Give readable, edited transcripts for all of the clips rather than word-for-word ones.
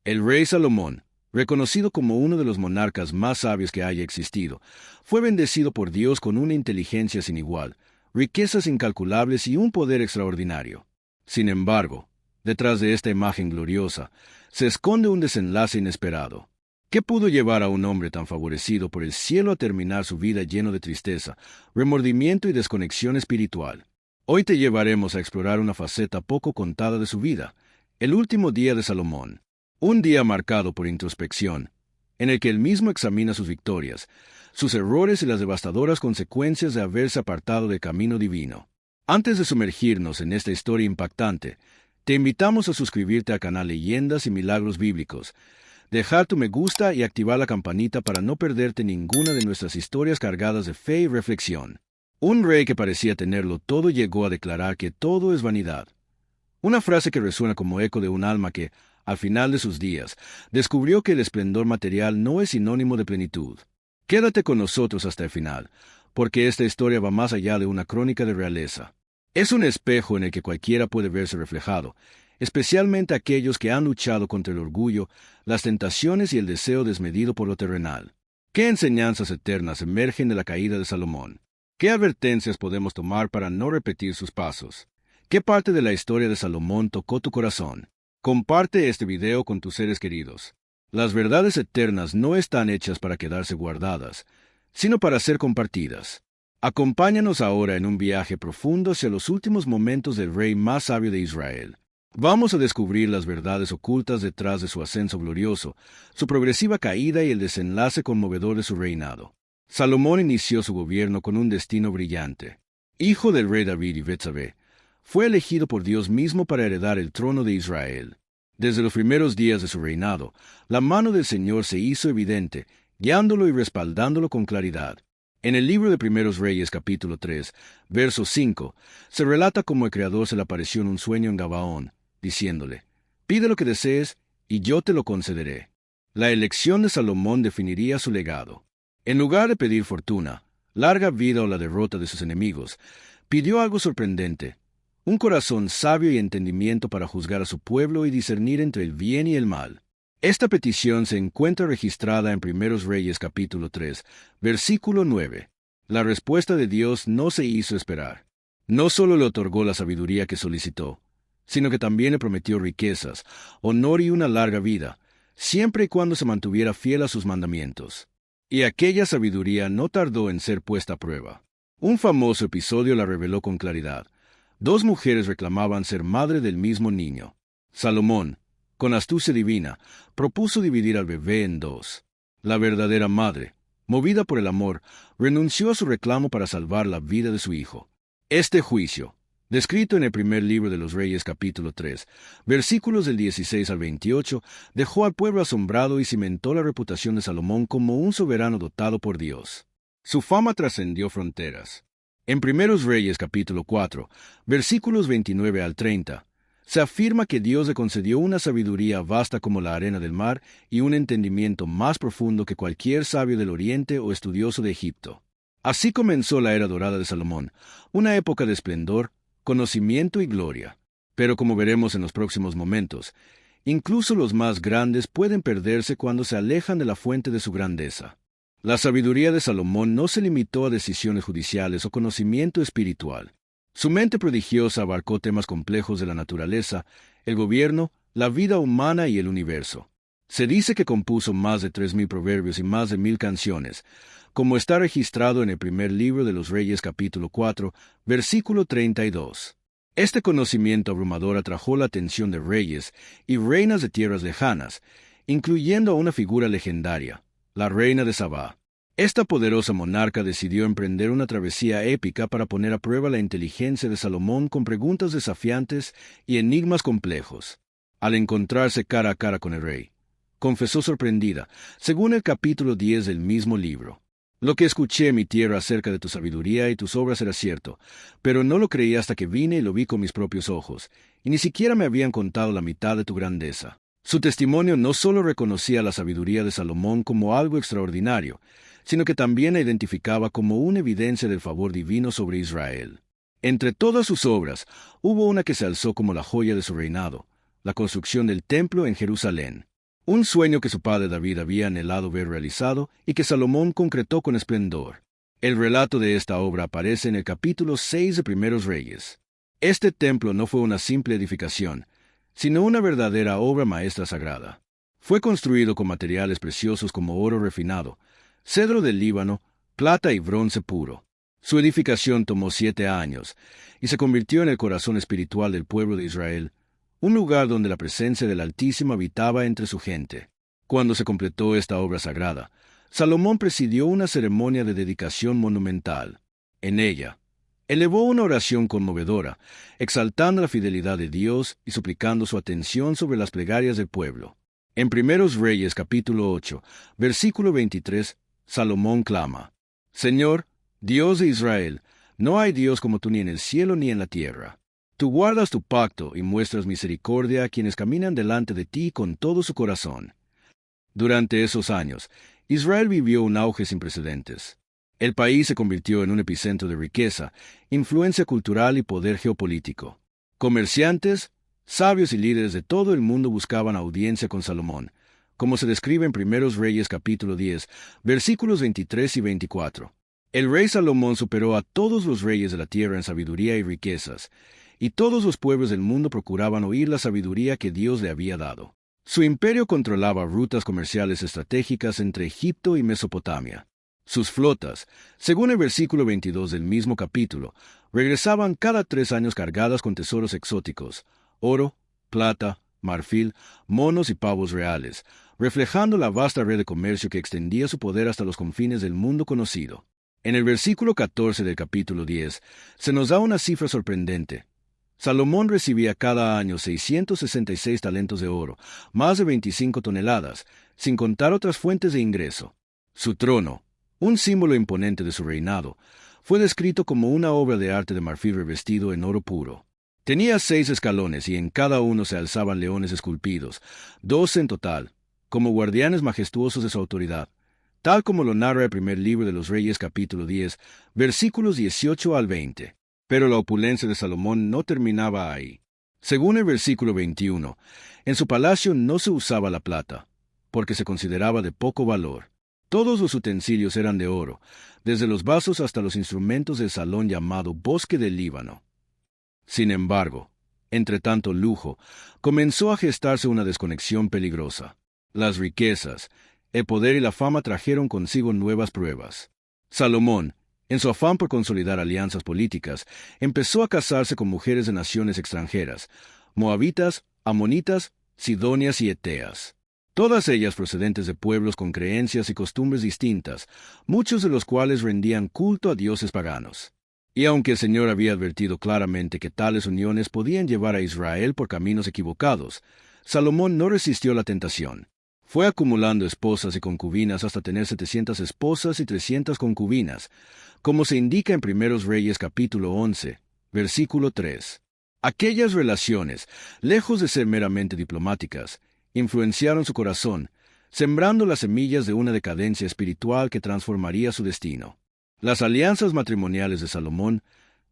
El rey Salomón, reconocido como uno de los monarcas más sabios que haya existido, fue bendecido por Dios con una inteligencia sin igual, riquezas incalculables y un poder extraordinario. Sin embargo, detrás de esta imagen gloriosa, se esconde un desenlace inesperado. ¿Qué pudo llevar a un hombre tan favorecido por el cielo a terminar su vida lleno de tristeza, remordimiento y desconexión espiritual? Hoy te llevaremos a explorar una faceta poco contada de su vida, el último día de Salomón. Un día marcado por introspección, en el que él mismo examina sus victorias, sus errores y las devastadoras consecuencias de haberse apartado del camino divino. Antes de sumergirnos en esta historia impactante, te invitamos a suscribirte al canal Leyendas y Milagros Bíblicos, dejar tu me gusta y activar la campanita para no perderte ninguna de nuestras historias cargadas de fe y reflexión. Un rey que parecía tenerlo todo llegó a declarar que todo es vanidad. Una frase que resuena como eco de un alma que, al final de sus días, descubrió que el esplendor material no es sinónimo de plenitud. Quédate con nosotros hasta el final, porque esta historia va más allá de una crónica de realeza. Es un espejo en el que cualquiera puede verse reflejado, especialmente aquellos que han luchado contra el orgullo, las tentaciones y el deseo desmedido por lo terrenal. ¿Qué enseñanzas eternas emergen de la caída de Salomón? ¿Qué advertencias podemos tomar para no repetir sus pasos? ¿Qué parte de la historia de Salomón tocó tu corazón? Comparte este video con tus seres queridos. Las verdades eternas no están hechas para quedarse guardadas, sino para ser compartidas. Acompáñanos ahora en un viaje profundo hacia los últimos momentos del rey más sabio de Israel. Vamos a descubrir las verdades ocultas detrás de su ascenso glorioso, su progresiva caída y el desenlace conmovedor de su reinado. Salomón inició su gobierno con un destino brillante. Hijo del rey David y Betsabé, fue elegido por Dios mismo para heredar el trono de Israel. Desde los primeros días de su reinado, la mano del Señor se hizo evidente, guiándolo y respaldándolo con claridad. En el libro de Primeros Reyes, capítulo 3, verso 5, se relata cómo el Creador se le apareció en un sueño en Gabaón, diciéndole: «Pide lo que desees, y yo te lo concederé». La elección de Salomón definiría su legado. En lugar de pedir fortuna, larga vida o la derrota de sus enemigos, pidió algo sorprendente: un corazón sabio y entendimiento para juzgar a su pueblo y discernir entre el bien y el mal. Esta petición se encuentra registrada en Primeros Reyes capítulo 3, versículo 9. La respuesta de Dios no se hizo esperar. No solo le otorgó la sabiduría que solicitó, sino que también le prometió riquezas, honor y una larga vida, siempre y cuando se mantuviera fiel a sus mandamientos. Y aquella sabiduría no tardó en ser puesta a prueba. Un famoso episodio la reveló con claridad. Dos mujeres reclamaban ser madre del mismo niño. Salomón, con astucia divina, propuso dividir al bebé en dos. La verdadera madre, movida por el amor, renunció a su reclamo para salvar la vida de su hijo. Este juicio, descrito en el primer libro de los Reyes capítulo 3, versículos del 16 al 28, dejó al pueblo asombrado y cimentó la reputación de Salomón como un soberano dotado por Dios. Su fama trascendió fronteras. En Primeros Reyes capítulo 4, versículos 29 al 30, se afirma que Dios le concedió una sabiduría vasta como la arena del mar y un entendimiento más profundo que cualquier sabio del Oriente o estudioso de Egipto. Así comenzó la era dorada de Salomón, una época de esplendor, conocimiento y gloria. Pero como veremos en los próximos momentos, incluso los más grandes pueden perderse cuando se alejan de la fuente de su grandeza. La sabiduría de Salomón no se limitó a decisiones judiciales o conocimiento espiritual. Su mente prodigiosa abarcó temas complejos de la naturaleza, el gobierno, la vida humana y el universo. Se dice que compuso más de 3,000 proverbios y más de 1,000 canciones, como está registrado en el primer libro de los Reyes capítulo 4, versículo 32. Este conocimiento abrumador atrajo la atención de reyes y reinas de tierras lejanas, incluyendo a una figura legendaria, la reina de Sabá. Esta poderosa monarca decidió emprender una travesía épica para poner a prueba la inteligencia de Salomón con preguntas desafiantes y enigmas complejos. Al encontrarse cara a cara con el rey, confesó sorprendida, según el capítulo 10 del mismo libro: «Lo que escuché en mi tierra acerca de tu sabiduría y tus obras era cierto, pero no lo creí hasta que vine y lo vi con mis propios ojos, y ni siquiera me habían contado la mitad de tu grandeza». Su testimonio no solo reconocía la sabiduría de Salomón como algo extraordinario, sino que también la identificaba como una evidencia del favor divino sobre Israel. Entre todas sus obras, hubo una que se alzó como la joya de su reinado: la construcción del templo en Jerusalén. un sueño que su padre David había anhelado ver realizado y que Salomón concretó con esplendor. El relato de esta obra aparece en el capítulo 6 de Primeros Reyes. Este templo no fue una simple edificación, sino una verdadera obra maestra sagrada. Fue construido con materiales preciosos como oro refinado, cedro del Líbano, plata y bronce puro. Su edificación tomó 7 años y se convirtió en el corazón espiritual del pueblo de Israel, un lugar donde la presencia del Altísimo habitaba entre su gente. Cuando se completó esta obra sagrada, Salomón presidió una ceremonia de dedicación monumental. En ella, elevó una oración conmovedora, exaltando la fidelidad de Dios y suplicando su atención sobre las plegarias del pueblo. En Primeros Reyes capítulo 8, versículo 23, Salomón clama: Señor, Dios de Israel, no hay Dios como tú ni en el cielo ni en la tierra. Tú guardas tu pacto y muestras misericordia a quienes caminan delante de ti con todo su corazón. Durante esos años, Israel vivió un auge sin precedentes. El país se convirtió en un epicentro de riqueza, influencia cultural y poder geopolítico. Comerciantes, sabios y líderes de todo el mundo buscaban audiencia con Salomón, como se describe en Primeros Reyes capítulo 10, versículos 23 y 24. El rey Salomón superó a todos los reyes de la tierra en sabiduría y riquezas, y todos los pueblos del mundo procuraban oír la sabiduría que Dios le había dado. Su imperio controlaba rutas comerciales estratégicas entre Egipto y Mesopotamia. Sus flotas, según el versículo 22 del mismo capítulo, regresaban cada 3 años cargadas con tesoros exóticos, oro, plata, marfil, monos y pavos reales, reflejando la vasta red de comercio que extendía su poder hasta los confines del mundo conocido. En el versículo 14 del capítulo 10 se nos da una cifra sorprendente. Salomón recibía cada año 666 talentos de oro, más de 25 toneladas, sin contar otras fuentes de ingreso. Su trono, un símbolo imponente de su reinado, fue descrito como una obra de arte de marfil revestido en oro puro. Tenía 6 escalones y en cada uno se alzaban leones esculpidos, 12 en total, como guardianes majestuosos de su autoridad, tal como lo narra el primer libro de los Reyes capítulo 10, versículos 18 al 20. Pero la opulencia de Salomón no terminaba ahí. Según el versículo 21, en su palacio no se usaba la plata, porque se consideraba de poco valor. Todos los utensilios eran de oro, desde los vasos hasta los instrumentos del salón llamado Bosque del Líbano. Sin embargo, entre tanto lujo, comenzó a gestarse una desconexión peligrosa. Las riquezas, el poder y la fama trajeron consigo nuevas pruebas. Salomón, en su afán por consolidar alianzas políticas, empezó a casarse con mujeres de naciones extranjeras, moabitas, amonitas, sidonias y eteas. Todas ellas procedentes de pueblos con creencias y costumbres distintas, muchos de los cuales rendían culto a dioses paganos. Y aunque el Señor había advertido claramente que tales uniones podían llevar a Israel por caminos equivocados, Salomón no resistió la tentación. Fue acumulando esposas y concubinas hasta tener 700 esposas y 300 concubinas, como se indica en Primeros Reyes capítulo 11, versículo 3. Aquellas relaciones, lejos de ser meramente diplomáticas, influenciaron su corazón, sembrando las semillas de una decadencia espiritual que transformaría su destino. Las alianzas matrimoniales de Salomón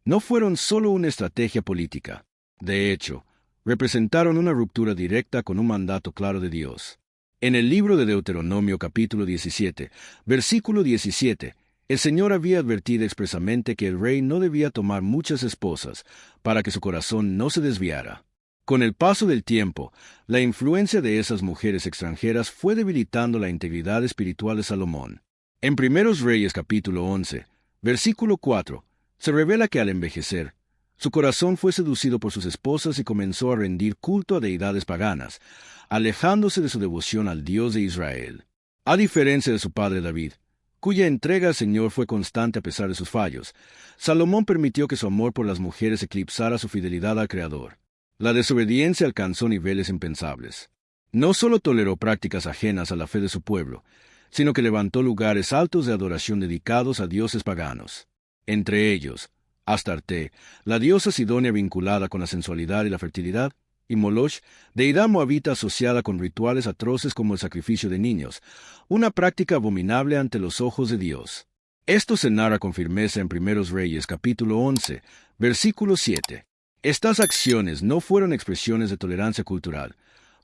no fueron solo una estrategia política. De hecho, representaron una ruptura directa con un mandato claro de Dios. En el libro de Deuteronomio capítulo 17, versículo 17, el Señor había advertido expresamente que el rey no debía tomar muchas esposas para que su corazón no se desviara. Con el paso del tiempo, la influencia de esas mujeres extranjeras fue debilitando la integridad espiritual de Salomón. En Primeros Reyes capítulo 11, versículo 4, se revela que al envejecer, su corazón fue seducido por sus esposas y comenzó a rendir culto a deidades paganas, alejándose de su devoción al Dios de Israel. A diferencia de su padre David, cuya entrega al Señor fue constante a pesar de sus fallos, Salomón permitió que su amor por las mujeres eclipsara su fidelidad al Creador. La desobediencia alcanzó niveles impensables. No solo toleró prácticas ajenas a la fe de su pueblo, sino que levantó lugares altos de adoración dedicados a dioses paganos. Entre ellos, Astarte, la diosa sidonia vinculada con la sensualidad y la fertilidad, y Moloch, deidad moabita asociada con rituales atroces como el sacrificio de niños, una práctica abominable ante los ojos de Dios. Esto se narra con firmeza en Primeros Reyes capítulo 11, versículo 7. Estas acciones no fueron expresiones de tolerancia cultural,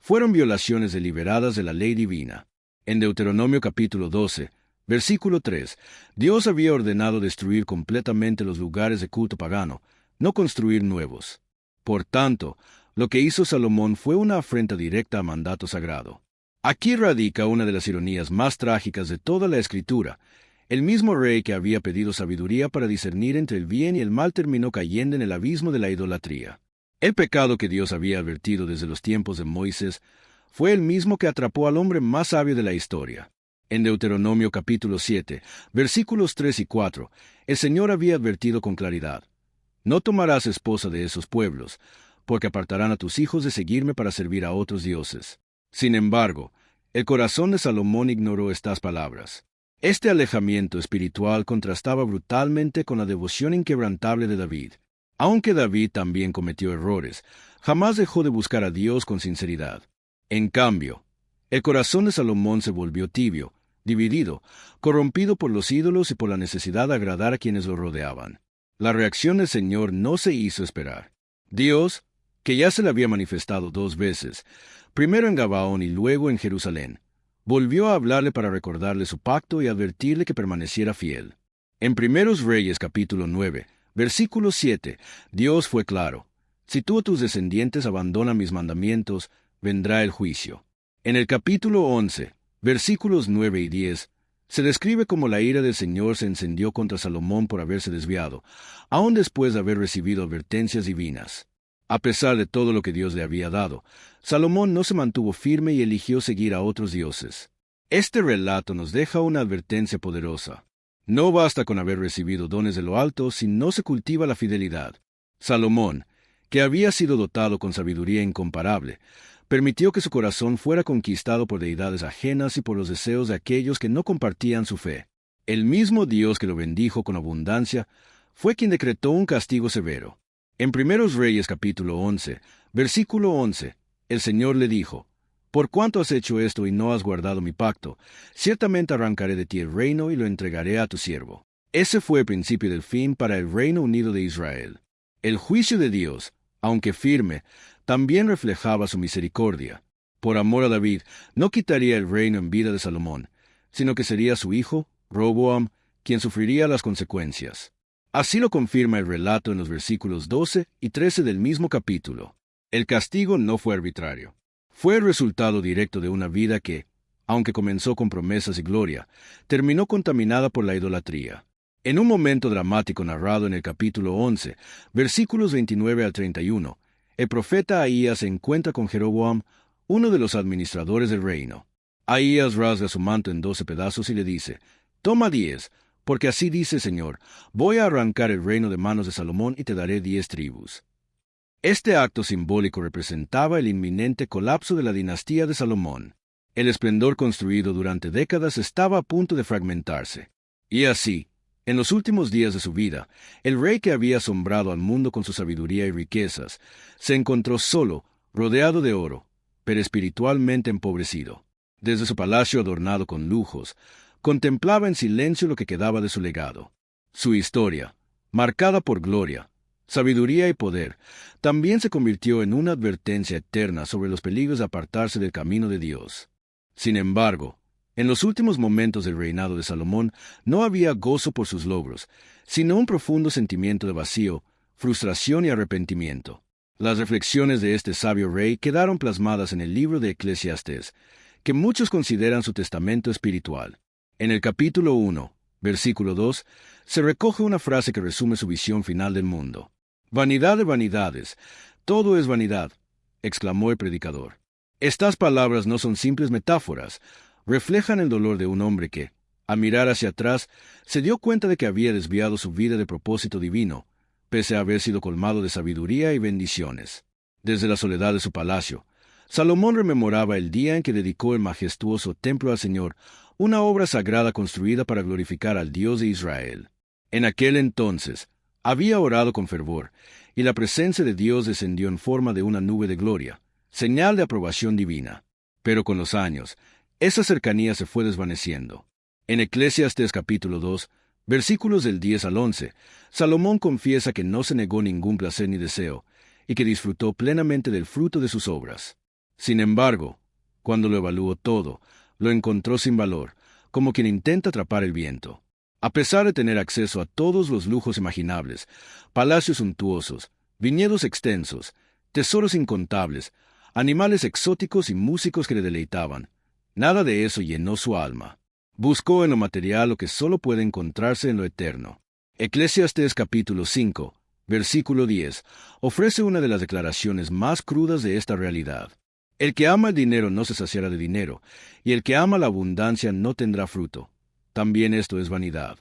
fueron violaciones deliberadas de la ley divina. En Deuteronomio capítulo 12, versículo 3, Dios había ordenado destruir completamente los lugares de culto pagano, no construir nuevos. Por tanto, lo que hizo Salomón fue una afrenta directa al mandato sagrado. Aquí radica una de las ironías más trágicas de toda la Escritura. El mismo rey que había pedido sabiduría para discernir entre el bien y el mal terminó cayendo en el abismo de la idolatría. El pecado que Dios había advertido desde los tiempos de Moisés fue el mismo que atrapó al hombre más sabio de la historia. En Deuteronomio capítulo 7, versículos 3 y 4, el Señor había advertido con claridad: «No tomarás esposa de esos pueblos, porque apartarán a tus hijos de seguirme para servir a otros dioses». Sin embargo, el corazón de Salomón ignoró estas palabras. Este alejamiento espiritual contrastaba brutalmente con la devoción inquebrantable de David. Aunque David también cometió errores, jamás dejó de buscar a Dios con sinceridad. En cambio, el corazón de Salomón se volvió tibio, dividido, corrompido por los ídolos y por la necesidad de agradar a quienes lo rodeaban. La reacción del Señor no se hizo esperar. Dios, que ya se le había manifestado 2 veces, primero en Gabaón y luego en Jerusalén, volvió a hablarle para recordarle su pacto y advertirle que permaneciera fiel. En Primeros Reyes capítulo 9, versículo 7, Dios fue claro: «Si tú o tus descendientes abandonan mis mandamientos, vendrá el juicio». En el capítulo 11, versículos 9 y 10, se describe cómo la ira del Señor se encendió contra Salomón por haberse desviado, aun después de haber recibido advertencias divinas. A pesar de todo lo que Dios le había dado, Salomón no se mantuvo firme y eligió seguir a otros dioses. Este relato nos deja una advertencia poderosa. No basta con haber recibido dones de lo alto si no se cultiva la fidelidad. Salomón, que había sido dotado con sabiduría incomparable, permitió que su corazón fuera conquistado por deidades ajenas y por los deseos de aquellos que no compartían su fe. El mismo Dios que lo bendijo con abundancia fue quien decretó un castigo severo. En Primeros Reyes capítulo 11, versículo 11, el Señor le dijo: «Por cuanto has hecho esto y no has guardado mi pacto, ciertamente arrancaré de ti el reino y lo entregaré a tu siervo». Ese fue el principio del fin para el Reino Unido de Israel. El juicio de Dios, aunque firme, también reflejaba su misericordia. Por amor a David, no quitaría el reino en vida de Salomón, sino que sería su hijo, Roboam, quien sufriría las consecuencias. Así lo confirma el relato en los versículos 12 y 13 del mismo capítulo. El castigo no fue arbitrario. Fue el resultado directo de una vida que, aunque comenzó con promesas y gloria, terminó contaminada por la idolatría. En un momento dramático narrado en el capítulo 11, versículos 29 al 31, el profeta Ahías se encuentra con Jeroboam, uno de los administradores del reino. Ahías rasga su manto en 12 pedazos y le dice: «Toma 10, porque así dice el Señor: voy a arrancar el reino de manos de Salomón y te daré 10 tribus». Este acto simbólico representaba el inminente colapso de la dinastía de Salomón. El esplendor construido durante décadas estaba a punto de fragmentarse. Y así, en los últimos días de su vida, el rey que había asombrado al mundo con su sabiduría y riquezas, se encontró solo, rodeado de oro, pero espiritualmente empobrecido. Desde su palacio adornado con lujos, contemplaba en silencio lo que quedaba de su legado. Su historia, marcada por gloria, sabiduría y poder, también se convirtió en una advertencia eterna sobre los peligros de apartarse del camino de Dios. Sin embargo, en los últimos momentos del reinado de Salomón no había gozo por sus logros, sino un profundo sentimiento de vacío, frustración y arrepentimiento. Las reflexiones de este sabio rey quedaron plasmadas en el libro de Eclesiastés, que muchos consideran su testamento espiritual. En el capítulo 1, versículo 2, se recoge una frase que resume su visión final del mundo. «Vanidad de vanidades, todo es vanidad», exclamó el predicador. Estas palabras no son simples metáforas, reflejan el dolor de un hombre que, al mirar hacia atrás, se dio cuenta de que había desviado su vida de propósito divino, pese a haber sido colmado de sabiduría y bendiciones. Desde la soledad de su palacio, Salomón rememoraba el día en que dedicó el majestuoso templo al Señor, una obra sagrada construida para glorificar al Dios de Israel. En aquel entonces, había orado con fervor, y la presencia de Dios descendió en forma de una nube de gloria, señal de aprobación divina. Pero con los años, esa cercanía se fue desvaneciendo. En Eclesiastés capítulo 2, versículos del 10 al 11, Salomón confiesa que no se negó ningún placer ni deseo, y que disfrutó plenamente del fruto de sus obras. Sin embargo, cuando lo evaluó todo, lo encontró sin valor, como quien intenta atrapar el viento. A pesar de tener acceso a todos los lujos imaginables, palacios suntuosos, viñedos extensos, tesoros incontables, animales exóticos y músicos que le deleitaban, nada de eso llenó su alma. Buscó en lo material lo que solo puede encontrarse en lo eterno. Eclesiastés capítulo 5, versículo 10, ofrece una de las declaraciones más crudas de esta realidad. El que ama el dinero no se saciará de dinero, y el que ama la abundancia no tendrá fruto. También esto es vanidad.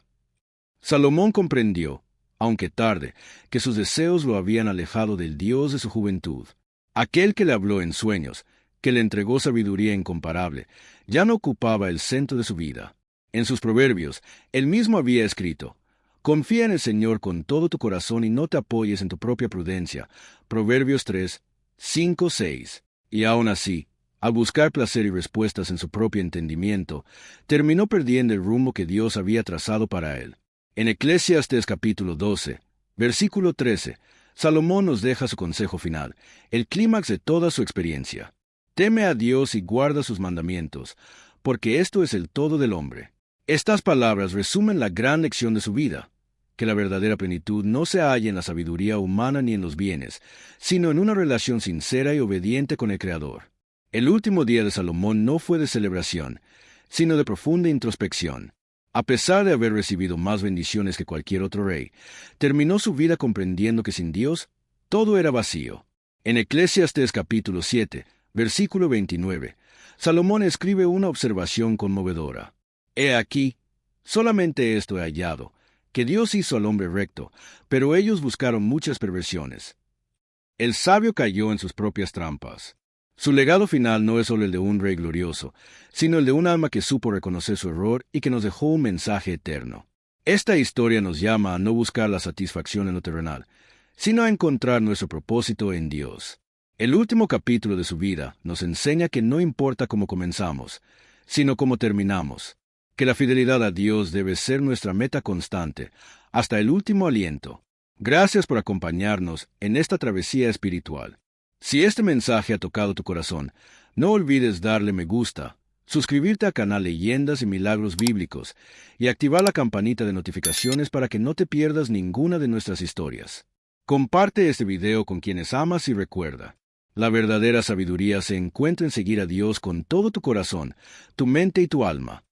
Salomón comprendió, aunque tarde, que sus deseos lo habían alejado del Dios de su juventud. Aquel que le habló en sueños, que le entregó sabiduría incomparable, ya no ocupaba el centro de su vida. En sus proverbios, él mismo había escrito: confía en el Señor con todo tu corazón y no te apoyes en tu propia prudencia. Proverbios 3, 5, 6. Y aún así, al buscar placer y respuestas en su propio entendimiento, terminó perdiendo el rumbo que Dios había trazado para él. En Eclesiastés capítulo 12, versículo 13, Salomón nos deja su consejo final, el clímax de toda su experiencia. Teme a Dios y guarda sus mandamientos, porque esto es el todo del hombre. Estas palabras resumen la gran lección de su vida, que la verdadera plenitud no se halla en la sabiduría humana ni en los bienes, sino en una relación sincera y obediente con el Creador. El último día de Salomón no fue de celebración, sino de profunda introspección. A pesar de haber recibido más bendiciones que cualquier otro rey, terminó su vida comprendiendo que sin Dios todo era vacío. En Eclesiastés capítulo 7, versículo 29, Salomón escribe una observación conmovedora. He aquí, solamente esto he hallado, que Dios hizo al hombre recto, pero ellos buscaron muchas perversiones. El sabio cayó en sus propias trampas. Su legado final no es solo el de un rey glorioso, sino el de un alma que supo reconocer su error y que nos dejó un mensaje eterno. Esta historia nos llama a no buscar la satisfacción en lo terrenal, sino a encontrar nuestro propósito en Dios. El último capítulo de su vida nos enseña que no importa cómo comenzamos, sino cómo terminamos, que la fidelidad a Dios debe ser nuestra meta constante, hasta el último aliento. Gracias por acompañarnos en esta travesía espiritual. Si este mensaje ha tocado tu corazón, no olvides darle me gusta, suscribirte al canal Leyendas y Milagros Bíblicos y activar la campanita de notificaciones para que no te pierdas ninguna de nuestras historias. Comparte este video con quienes amas y recuerda: la verdadera sabiduría se encuentra en seguir a Dios con todo tu corazón, tu mente y tu alma.